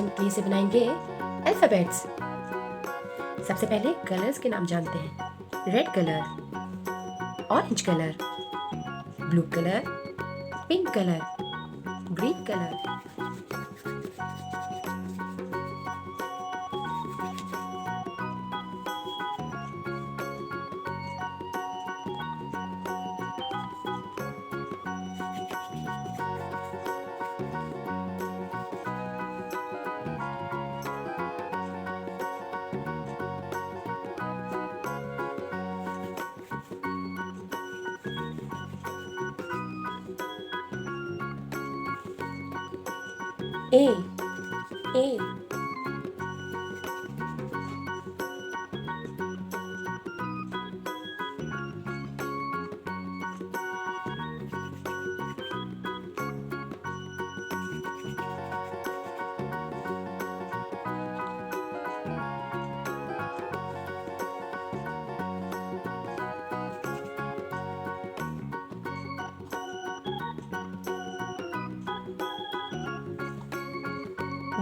हम क्ले से बनाएंगे अल्फाबेट्स। सबसे पहले कलर्स के नाम जानते हैं। Red colour, orange colour, blue colour, pink colour, green colour. A, A,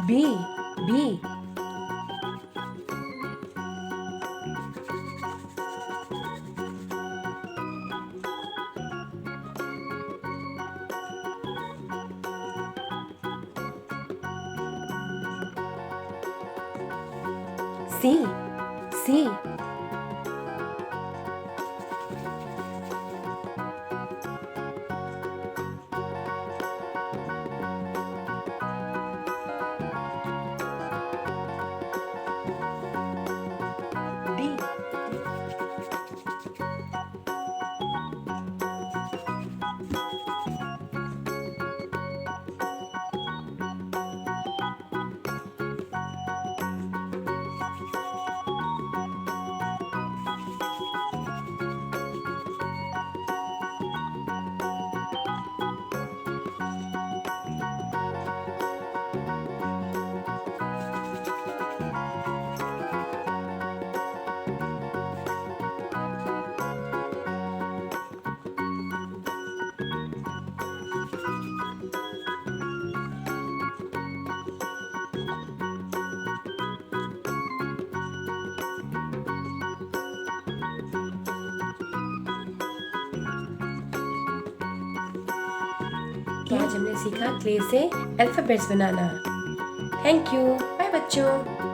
B, B, C, C, D, तो आज हमने सीखा क्ले से अल्फाबेट्स बनाना। थैंक यू, बाय बच्चों।